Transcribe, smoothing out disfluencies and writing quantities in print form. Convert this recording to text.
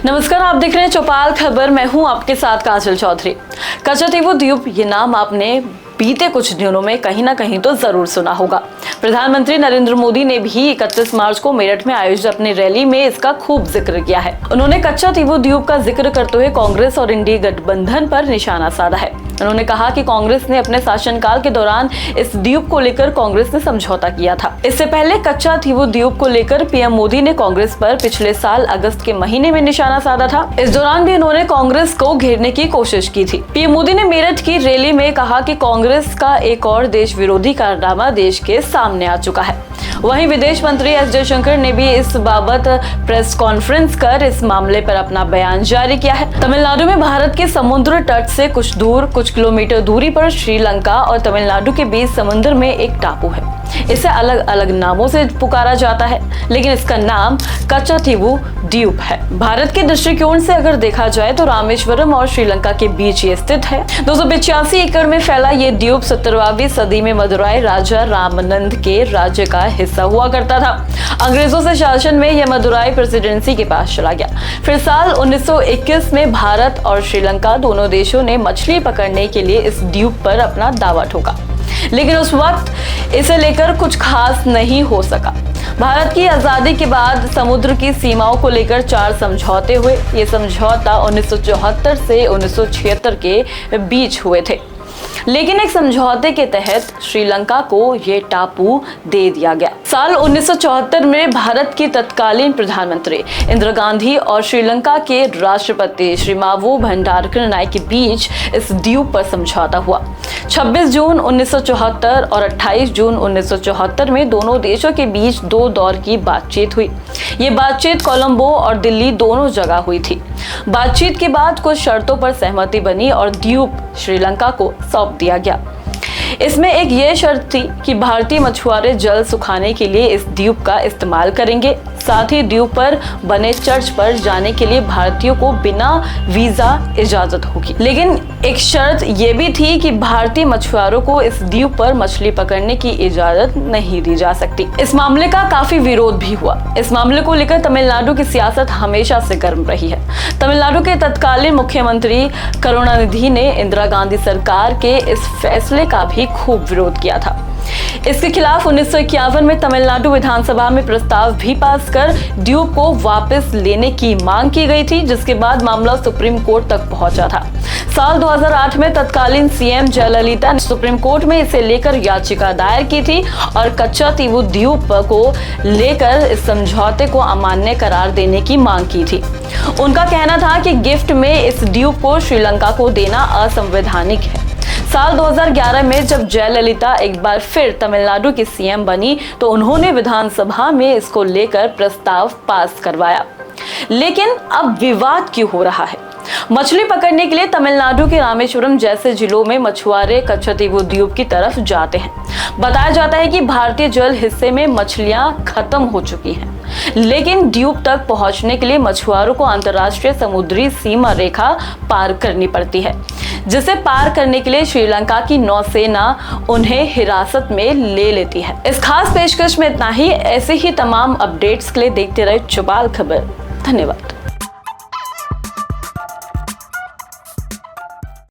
नमस्कार, आप देख रहे हैं चौपाल खबर। मैं हूं आपके साथ काजल चौधरी। कच्चातीवू द्वीप ये नाम आपने बीते कुछ दिनों में कहीं ना कहीं तो जरूर सुना होगा। प्रधानमंत्री नरेंद्र मोदी ने भी 31 मार्च को मेरठ में आयोजित अपनी रैली में इसका खूब जिक्र किया है। उन्होंने कच्चातीवू द्वीप का जिक्र करते हुए कांग्रेस और इंडी गठबंधन पर निशाना साधा है। उन्होंने कहा कि कांग्रेस ने अपने शासनकाल के दौरान इस द्वीप को लेकर कांग्रेस ने समझौता किया था। इससे पहले कच्चातीवू द्वीप को लेकर पीएम मोदी ने कांग्रेस पर पिछले साल अगस्त के महीने में निशाना साधा था। इस दौरान भी उन्होंने कांग्रेस को घेरने की कोशिश की थी। पीएम मोदी ने मेरठ की रैली में कहा कि कांग्रेस का एक और देश विरोधी कारनामा देश के सामने आ चुका है। वहीं विदेश मंत्री एस जयशंकर ने भी इस बाबत प्रेस कॉन्फ्रेंस कर इस मामले पर अपना बयान जारी किया है। तमिलनाडु में भारत के समुद्र तट से कुछ किलोमीटर दूरी पर श्रीलंका और तमिलनाडु के बीच समुद्र में एक टापू है। इसे अलग अलग नामों से पुकारा जाता है, लेकिन इसका नाम कच्चातीवू द्वीप है। भारत के दृष्टिकोण से अगर देखा जाए तो रामेश्वरम और श्रीलंका के बीच ये स्थित है। 285 एकड़ में फैला ये द्वीप 17वीं सदी में मदुराई राजा रामानंद के राज्य का हिस्सा हुआ करता था। अंग्रेजों से शासन में यह मदुराई प्रेसिडेंसी के पास चला गया। फिर साल 1921 में भारत और श्रीलंका दोनों देशों ने मछली पकड़ने के लिए इस द्वीप पर अपना दावा ठोका, लेकिन उस वक्त इसे लेकर कुछ खास नहीं हो सका। भारत की आजादी के बाद समुद्र की सीमाओं को लेकर 4 समझौते हुए। ये समझौता 1974 से 1976 के बीच हुए थे, लेकिन एक समझौते के तहत श्रीलंका को ये टापू दे दिया गया। साल 1974 में भारत की तत्कालीन प्रधानमंत्री इंदिरा गांधी और श्रीलंका के राष्ट्रपति श्री मावो भंडारकर नायक के बीच इस द्वीप पर समझौता हुआ। 26 जून 1974 और 28 जून 1974 में दोनों देशों के बीच 2 दौर की बातचीत हुई। ये बातचीत कोलंबो और दिल्ली दोनों जगह हुई थी। बातचीत के बाद कुछ शर्तों पर सहमति बनी और द्वीप श्रीलंका को सौंप दिया गया। इसमें एक ये शर्त थी कि भारतीय मछुआरे जल सुखाने के लिए इस द्वीप का इस्तेमाल करेंगे। साथ ही द्वीप पर बने चर्च पर जाने के लिए भारतीयों को बिना वीजा इजाजत होगी। लेकिन एक शर्त ये भी थी कि भारतीय मछुआरों को इस द्वीप पर मछली पकड़ने की इजाजत नहीं दी जा सकती। इस मामले का काफी विरोध भी हुआ। इस मामले को लेकर तमिलनाडु की सियासत हमेशा से गर्म रही है। तमिलनाडु के तत्कालीन मुख्यमंत्री करुणानिधि ने इंदिरा गांधी सरकार के इस फैसले का भी खूब विरोध किया था। इसके खिलाफ 1951 में तमिलनाडु विधानसभा में प्रस्ताव भी पास कर द्वीप को वापस लेने की मांग की गई थी, जिसके बाद मामला सुप्रीम कोर्ट तक पहुंचा था। साल 2008 में तत्कालीन सीएम जयललिता ने सुप्रीम कोर्ट में इसे लेकर याचिका दायर की थी और कच्चातीवू द्वीप को लेकर इस समझौते को अमान्य करार देने की मांग की थी। उनका कहना था कि गिफ्ट में इस द्वीप को श्रीलंका को देना असंवैधानिक है। साल 2011 में जब जयललिता एक बार फिर तमिलनाडु की सीएम बनी तो उन्होंने विधानसभा में इसको लेकर प्रस्ताव पास करवाया। लेकिन अब विवाद क्यों हो रहा है? मछली पकड़ने के लिए तमिलनाडु के रामेश्वरम जैसे जिलों में मछुआरे कच्चातीवू द्वीप की तरफ जाते हैं। बताया जाता है कि भारतीय जल हिस्से में मछलियां खत्म हो चुकी हैं, लेकिन द्वीप तक पहुंचने के लिए मछुआरों को अंतर्राष्ट्रीय समुद्री सीमा रेखा पार करनी पड़ती है, जिसे पार करने के लिए श्रीलंका की नौसेना उन्हें हिरासत में ले लेती है। इस खास पेशकश में इतना ही। ऐसे ही तमाम अपडेट्स के लिए देखते रहे चौपाल खबर। धन्यवाद।